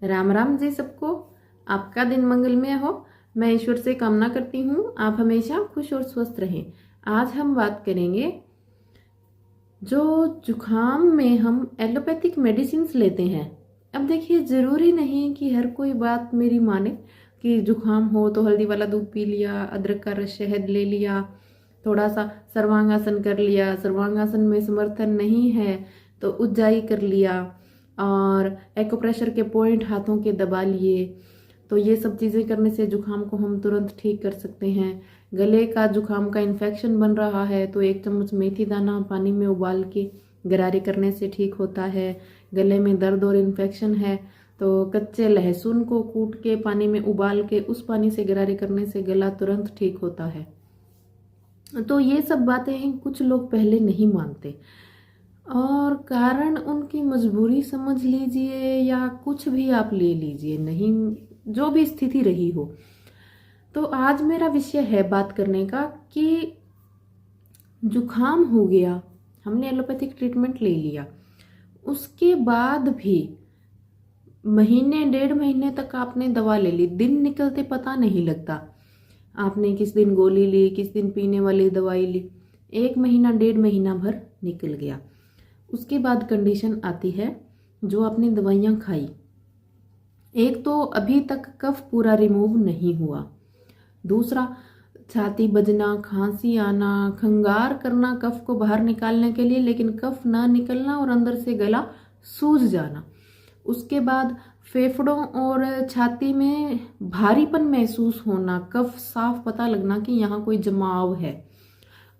राम राम जी सबको। आपका दिन मंगलमय हो। मैं ईश्वर से कामना करती हूँ आप हमेशा खुश और स्वस्थ रहें। आज हम बात करेंगे जो जुखाम में हम एलोपैथिक मेडिसिन लेते हैं। अब देखिए, ज़रूरी नहीं कि हर कोई बात मेरी माने कि जुखाम हो तो हल्दी वाला दूध पी लिया, अदरक का रस शहद ले लिया, थोड़ा सा सर्वांगासन कर लिया, सर्वांगासन में समर्थन नहीं है तो उज्जाई कर लिया, और एक्यूप्रेशर के पॉइंट हाथों के दबा लिए। तो ये सब चीज़ें करने से जुखाम को हम तुरंत ठीक कर सकते हैं। गले का जुखाम का इन्फेक्शन बन रहा है तो 1 चम्मच मेथी दाना पानी में उबाल के गरारे करने से ठीक होता है। गले में दर्द और इन्फेक्शन है तो कच्चे लहसुन को कूट के पानी में उबाल के उस पानी से गरारे करने से गला तुरंत ठीक होता है। तो ये सब बातें हैं, कुछ लोग पहले नहीं मानते और कारण उनकी मजबूरी समझ लीजिए या कुछ भी आप ले लीजिए, नहीं जो भी स्थिति रही हो। तो आज मेरा विषय है बात करने का कि जुखाम हो गया, हमने एलोपैथिक ट्रीटमेंट ले लिया, उसके बाद भी महीने 1.5 महीने तक आपने दवा ले ली, दिन निकलते पता नहीं लगता। आपने किस दिन गोली ली, किस दिन पीने वाली दवाई ली, 1 महीना 1.5 महीना भर निकल गया। उसके बाद कंडीशन आती है जो आपने दवाइयाँ खाई, एक तो अभी तक कफ पूरा रिमूव नहीं हुआ, दूसरा छाती बजना, खांसी आना, खंगार करना कफ को बाहर निकालने के लिए, लेकिन कफ ना निकलना और अंदर से गला सूज जाना। उसके बाद फेफड़ों और छाती में भारीपन महसूस होना, कफ साफ पता लगना कि यहाँ कोई जमाव है।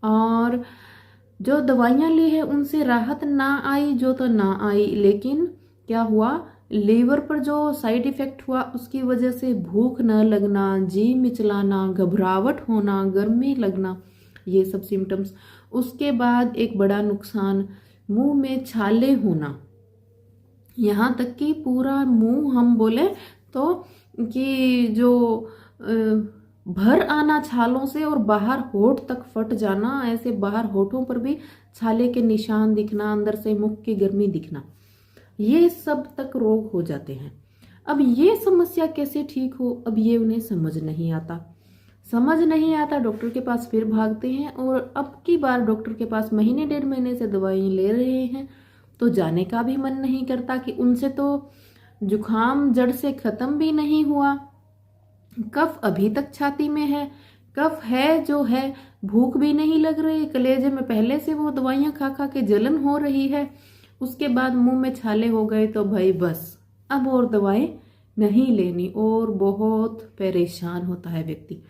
और जो दवाइयाँ ली है उनसे राहत ना आई, जो तो ना आई, लेकिन क्या हुआ, लीवर पर जो साइड इफेक्ट हुआ उसकी वजह से भूख न लगना, जी मिचलाना, घबराहट होना, गर्मी लगना, ये सब सिम्टम्स। उसके बाद एक बड़ा नुकसान, मुंह में छाले होना, यहाँ तक कि पूरा मुंह हम बोले तो कि जो भर आना छालों से और बाहर होठ तक फट जाना, ऐसे बाहर होठों पर भी छाले के निशान दिखना, अंदर से मुख की गर्मी दिखना, ये सब तक रोग हो जाते हैं। अब ये समस्या कैसे ठीक हो, अब ये उन्हें समझ नहीं आता। समझ नहीं आता, डॉक्टर के पास फिर भागते हैं और अब की बार डॉक्टर के पास महीने 1.5 महीने से दवाई ले रहे हैं तो जाने का भी मन नहीं करता कि उनसे तो जुखाम जड़ से खत्म भी नहीं हुआ, कफ अभी तक छाती में है, कफ है जो है, भूख भी नहीं लग रही, कलेजे में पहले से वो दवाइयाँ खा खा के जलन हो रही है, उसके बाद मुंह में छाले हो गए तो भाई बस अब और दवाएं नहीं लेनी, और बहुत परेशान होता है व्यक्ति।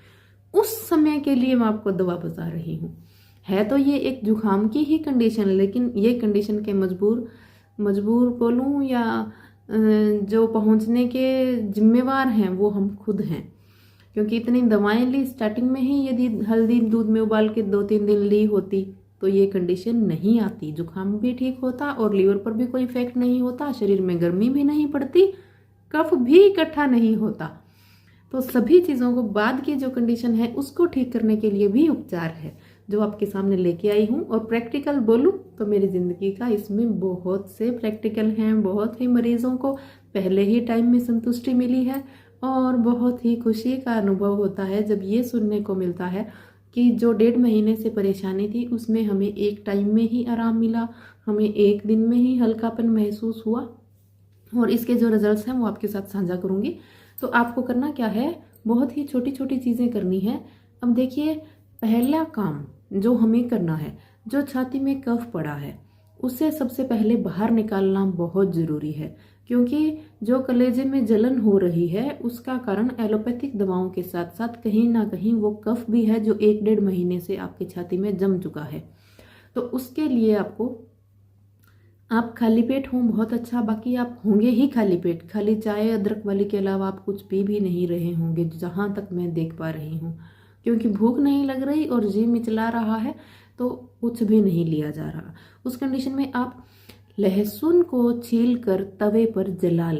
उस समय के लिए मैं आपको दवा बता रही हूँ। है तो ये एक जुखाम की ही कंडीशन, लेकिन ये कंडीशन के मजबूर बोलूँ या जो पहुँचने के जिम्मेवार हैं वो हम खुद हैं, क्योंकि इतनी दवाएं ली, स्टार्टिंग में ही यदि हल्दी दूध में उबाल के 2-3 दिन ली होती तो ये कंडीशन नहीं आती, जुखाम भी ठीक होता और लीवर पर भी कोई इफेक्ट नहीं होता, शरीर में गर्मी भी नहीं पड़ती, कफ भी इकट्ठा नहीं होता। तो सभी चीज़ों को बाद की जो कंडीशन है उसको ठीक करने के लिए भी उपचार है जो आपके सामने लेके आई हूँ। और प्रैक्टिकल बोलूँ तो मेरी ज़िंदगी का इसमें बहुत से प्रैक्टिकल हैं, बहुत ही मरीजों को पहले ही टाइम में संतुष्टि मिली है और बहुत ही खुशी का अनुभव होता है जब ये सुनने को मिलता है कि जो 1.5 महीने से परेशानी थी उसमें हमें एक टाइम में ही आराम मिला, हमें एक दिन में ही हल्कापन महसूस हुआ। और इसके जो रिजल्ट्स हैं वो आपके साथ साझा करूँगी। तो आपको करना क्या है, बहुत ही छोटी छोटी चीज़ें करनी है। अब देखिए, पहला काम जो हमें करना है, जो छाती में कफ पड़ा है उसे सबसे पहले बाहर निकालना बहुत ज़रूरी है, क्योंकि जो कलेजे में जलन हो रही है उसका कारण एलोपैथिक दवाओं के साथ साथ कहीं ना कहीं वो कफ भी है जो 1-1.5 महीने से आपकी छाती में जम चुका है। तो उसके लिए आप खाली पेट हों बहुत अच्छा, बाकी आप होंगे ही खाली पेट, खाली चाय अदरक वाली के अलावा आप कुछ पी भी नहीं रहे होंगे जहाँ तक मैं देख पा रही हूँ, क्योंकि भूख नहीं लग रही और जी मिचला रहा है तो कुछ भी नहीं लिया जा रहा। उस कंडीशन में आप लहसुन को छील कर तवे पर जला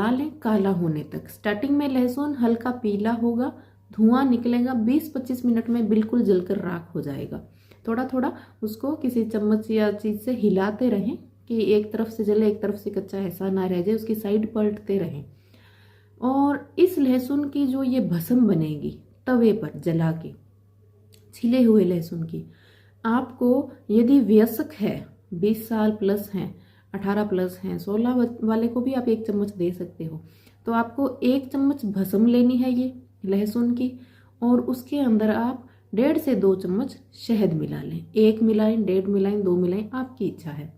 लें काला होने तक। स्टार्टिंग में लहसुन हल्का पीला होगा, धुआं निकलेगा, 20-25 मिनट में बिल्कुल जलकर राख हो जाएगा। थोड़ा थोड़ा उसको किसी चम्मच या चीज़ से हिलाते रहें कि एक तरफ से जले एक तरफ से कच्चा ऐसा ना रह जाए, उसकी साइड पलटते रहें। और इस लहसुन की जो ये भस्म बनेगी तवे पर जला के, छिले हुए लहसुन की, आपको यदि वयस्क है, 20 साल प्लस हैं, 18 प्लस हैं, 16 वाले को भी आप 1 चम्मच दे सकते हो। तो आपको 1 चम्मच भस्म लेनी है ये लहसुन की, और उसके अंदर आप 1.5 से 2 चम्मच शहद मिला लें। 1 मिलाएं, 1.5 मिलाएं, 2 मिलाएं, आपकी इच्छा है।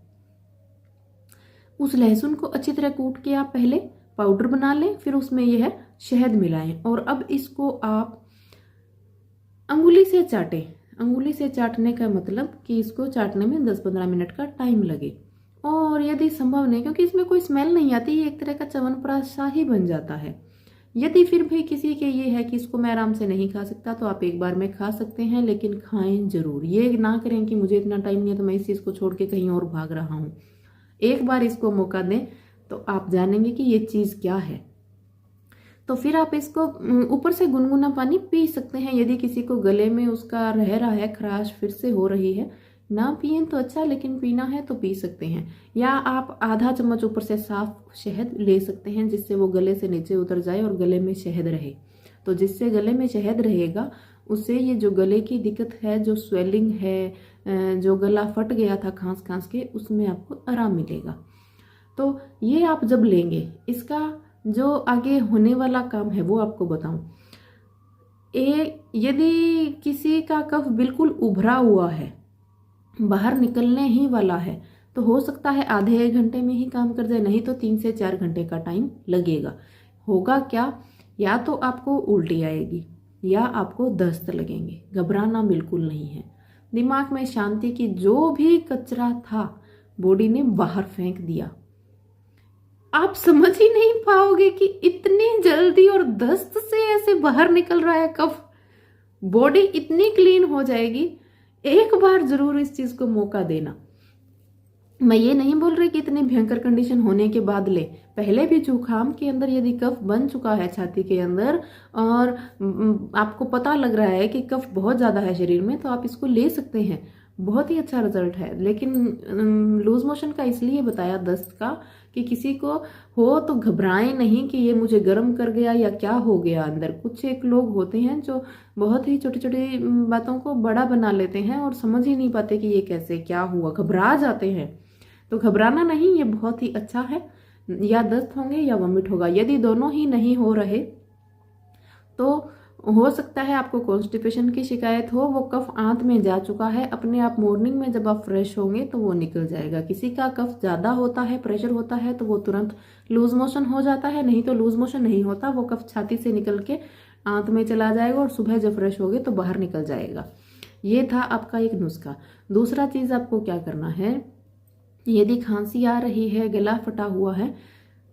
उस लहसुन को अच्छी तरह कूट के आप पहले पाउडर बना लें, फिर उसमें यह शहद मिलाएं और अब इसको आप अंगुली से चाटें। अंगुली से चाटने का मतलब कि इसको चाटने में 10-15 मिनट का टाइम लगे। और यदि संभव नहीं, क्योंकि इसमें कोई स्मेल नहीं आती, ये एक तरह का च्यवनप्राश सा ही बन जाता है। यदि फिर भी किसी के ये है कि इसको मैं आराम से नहीं खा सकता, तो आप एक बार में खा सकते हैं, लेकिन खाएं जरूर। ये ना करें कि मुझे इतना टाइम नहीं है तो मैं इस चीज़ को छोड़ के कहीं और भाग रहा हूँ। एक बार इसको मौका दें तो आप जानेंगे कि ये चीज़ क्या है। तो फिर आप इसको ऊपर से गुनगुना पानी पी सकते हैं। यदि किसी को गले में उसका रह रहा है, खराश फिर से हो रही है, ना पिए तो अच्छा, लेकिन पीना है तो पी सकते हैं। या आप आधा चम्मच ऊपर से साफ शहद ले सकते हैं, जिससे वो गले से नीचे उतर जाए और गले में शहद रहे। तो जिससे गले में शहद रहेगा, उससे ये जो गले की दिक्कत है, जो स्वेलिंग है, जो गला फट गया था खांस खांस के, उसमें आपको आराम मिलेगा। तो ये आप जब लेंगे, इसका जो आगे होने वाला काम है वो आपको बताऊं। यदि किसी का कफ बिल्कुल उभरा हुआ है, बाहर निकलने ही वाला है, तो हो सकता है आधे 1 घंटे में ही काम कर जाए, नहीं तो 3 से 4 घंटे का टाइम लगेगा। होगा क्या, या तो आपको उल्टी आएगी या आपको दस्त लगेंगे। घबराना बिल्कुल नहीं है। दिमाग में शांति की, जो भी कचरा था बॉडी ने बाहर फेंक दिया। आप समझ ही नहीं पाओगे कि इतनी जल्दी और दस्त से ऐसे बाहर निकल रहा है कफ। बॉडी इतनी क्लीन हो जाएगी। एक बार जरूर इस चीज को मौका देना। मैं ये नहीं बोल रही कि इतनी भयंकर कंडीशन होने के बाद ले, पहले भी जुकाम के अंदर यदि कफ बन चुका है छाती के अंदर और आपको पता लग रहा है कि कफ बहुत ज्यादा है शरीर में, तो आप इसको ले सकते हैं, बहुत ही अच्छा रिजल्ट है। लेकिन लूज मोशन का इसलिए बताया, दस्त का, कि किसी को हो तो घबराएं नहीं कि ये मुझे गर्म कर गया या क्या हो गया अंदर। कुछ एक लोग होते हैं जो बहुत ही छोटी छोटी बातों को बड़ा बना लेते हैं और समझ ही नहीं पाते कि ये कैसे क्या हुआ, घबरा जाते हैं। तो घबराना नहीं, ये बहुत ही अच्छा है। या दस्त होंगे या वॉमिट होगा। यदि दोनों ही नहीं हो रहे तो हो सकता है आपको कॉन्स्टिपेशन की शिकायत हो, वो कफ आंत में जा चुका है, अपने आप मॉर्निंग में जब आप फ्रेश होंगे तो वो निकल जाएगा। किसी का कफ ज्यादा होता है, प्रेशर होता है, तो वो तुरंत लूज मोशन हो जाता है, नहीं तो लूज मोशन नहीं होता, वो कफ छाती से निकल के आंत में चला जाएगा और सुबह जब फ्रेश होगे तो बाहर निकल जाएगा। ये था आपका एक नुस्खा। दूसरा चीज आपको क्या करना है, यदि खांसी आ रही है, गला फटा हुआ है,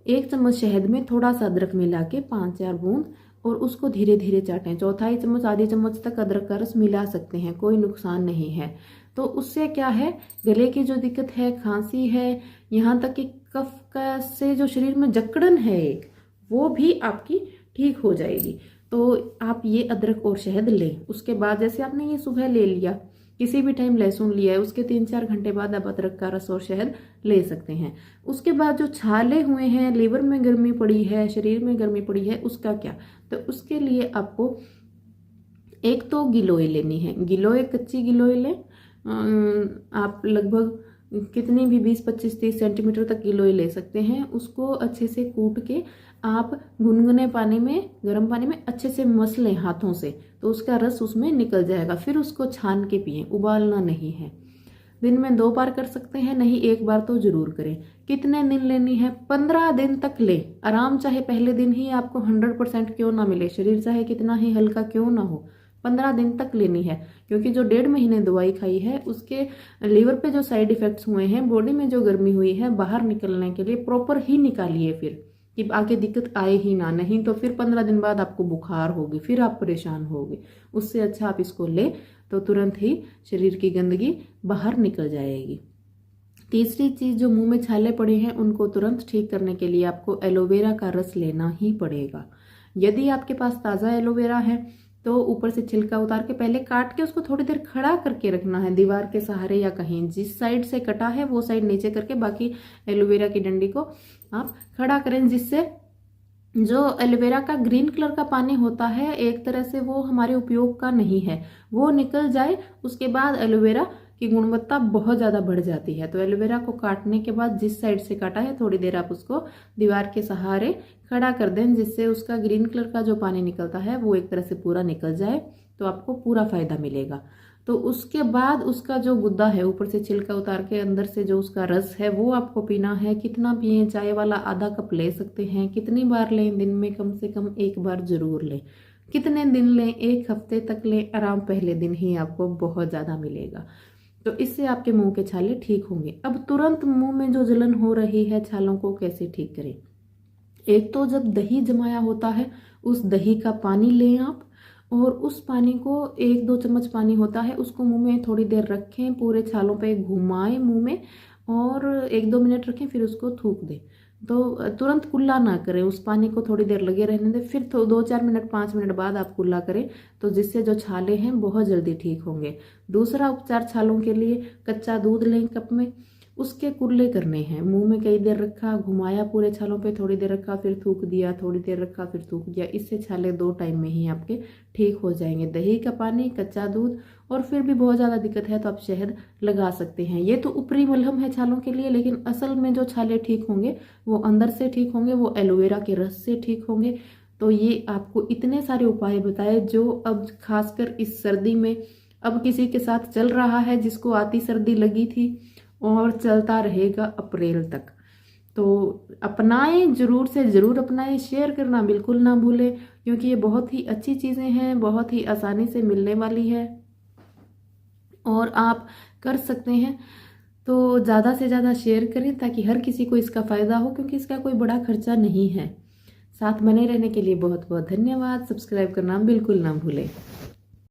1 चम्मच शहद में थोड़ा सा अदरक मिला के 5-4 बूंद, और उसको धीरे धीरे चाटें। 1/4 चम्मच, आधी चम्मच तक अदरक का रस मिला सकते हैं, कोई नुकसान नहीं है। तो उससे क्या है, गले की जो दिक्कत है, खांसी है, यहाँ तक कि कफ का से जो शरीर में जकड़न है एक, वो भी आपकी ठीक हो जाएगी। तो आप ये अदरक और शहद लें। उसके बाद जैसे आपने ये सुबह ले लिया, किसी भी टाइम लहसुन लिया है, उसके 3-4 घंटे बाद आप अदरक का रस और शहद ले सकते हैं। उसके बाद जो छाले हुए हैं, लीवर में गर्मी पड़ी है, शरीर में गर्मी पड़ी है, उसका क्या, तो उसके लिए आपको एक तो गिलोय लेनी है। गिलोय, कच्ची गिलोय लें। आप लगभग कितनी भी 20-25-30 सेंटीमीटर तक गिलोय ले सकते हैं। उसको अच्छे से कूट के आप गुनगुने पानी में, गर्म पानी में अच्छे से मस लें हाथों से, तो उसका रस उसमें निकल जाएगा। फिर उसको छान के पिएं, उबालना नहीं है। दिन में 2 बार कर सकते हैं, नहीं 1 बार तो जरूर करें। कितने दिन लेनी है, 15 दिन तक ले आराम। चाहे पहले दिन ही आपको 100% क्यों ना मिले, शरीर चाहे कितना ही हल्का क्यों ना हो, 15 दिन तक लेनी है। क्योंकि जो 1.5 महीने दवाई खाई है, उसके लीवर पे जो साइड इफेक्ट्स हुए हैं, बॉडी में जो गर्मी हुई है, बाहर निकलने के लिए प्रॉपर ही निकालिए, फिर कि आगे दिक्कत आए ही ना। नहीं तो फिर 15 दिन बाद आपको बुखार होगी, फिर आप परेशान होगे। उससे अच्छा आप इसको ले तो तुरंत ही शरीर की गंदगी बाहर निकल जाएगी। तीसरी चीज, जो मुंह में छाले पड़े हैं उनको तुरंत ठीक करने के लिए आपको एलोवेरा का रस लेना ही पड़ेगा। यदि आपके पास ताज़ा एलोवेरा है तो ऊपर से छिलका उतार के पहले काट के उसको थोड़ी देर खड़ा करके रखना है दीवार के सहारे या कहीं, जिस साइड से कटा है वो साइड नीचे करके बाकी एलोवेरा की डंडी को आप खड़ा करें, जिससे जो एलोवेरा का ग्रीन कलर का पानी होता है एक तरह से वो हमारे उपयोग का नहीं है, वो निकल जाए। उसके बाद एलोवेरा की गुणवत्ता बहुत ज़्यादा बढ़ जाती है। तो एलोवेरा को काटने के बाद जिस साइड से काटा है थोड़ी देर आप उसको दीवार के सहारे खड़ा कर दें, जिससे उसका ग्रीन कलर का जो पानी निकलता है वो एक तरह से पूरा निकल जाए, तो आपको पूरा फायदा मिलेगा। तो उसके बाद उसका जो गुद्दा है ऊपर से छिलका उतार के अंदर से जो उसका रस है वो आपको पीना है। कितना पिए, चाय वाला आधा कप ले सकते हैं। कितनी बार लें, दिन में कम से कम एक बार जरूर लें। कितने दिन लें, एक हफ्ते तक लें, आराम पहले दिन ही आपको बहुत ज़्यादा मिलेगा। तो इससे आपके मुंह के छाले ठीक होंगे। अब तुरंत मुंह में जो जलन हो रही है छालों को कैसे ठीक करें? एक तो जब दही जमाया होता है उस दही का पानी लें आप, और उस पानी को 1-2 चम्मच पानी होता है उसको मुंह में थोड़ी देर रखें, पूरे छालों पे घुमाएं मुंह में और 1-2 मिनट रखें, फिर उसको थूक दें। तो तुरंत कुल्ला ना करें, उस पानी को थोड़ी देर लगे रहने दें, फिर 2-4 मिनट 5 मिनट बाद आप कुल्ला करें, तो जिससे जो छाले हैं बहुत जल्दी ठीक होंगे। दूसरा उपचार छालों के लिए, कच्चा दूध लें कप में, उसके कुल्ले करने हैं। मुंह में कई देर रखा, घुमाया पूरे छालों पे, थोड़ी देर रखा फिर थूक दिया, थोड़ी देर रखा फिर थूक दिया। इससे छाले 2 टाइम में ही आपके ठीक हो जाएंगे। दही का पानी, कच्चा दूध, और फिर भी बहुत ज़्यादा दिक्कत है तो आप शहद लगा सकते हैं। ये तो ऊपरी मलहम है छालों के लिए, लेकिन असल में जो छाले ठीक होंगे वो अंदर से ठीक होंगे, वो एलोवेरा के रस से ठीक होंगे। तो ये आपको इतने सारे उपाय बताए जो अब खासकर इस सर्दी में अब किसी के साथ चल रहा है, जिसको आती सर्दी लगी थी और चलता रहेगा अप्रैल तक। तो अपनाएं, जरूर से ज़रूर अपनाएं। शेयर करना बिल्कुल ना भूलें, क्योंकि ये बहुत ही अच्छी चीज़ें हैं, बहुत ही आसानी से मिलने वाली है और आप कर सकते हैं। तो ज़्यादा से ज़्यादा शेयर करें ताकि हर किसी को इसका फ़ायदा हो, क्योंकि इसका कोई बड़ा खर्चा नहीं है। साथ बने रहने के लिए बहुत बहुत धन्यवाद। सब्सक्राइब करना बिल्कुल ना भूलें।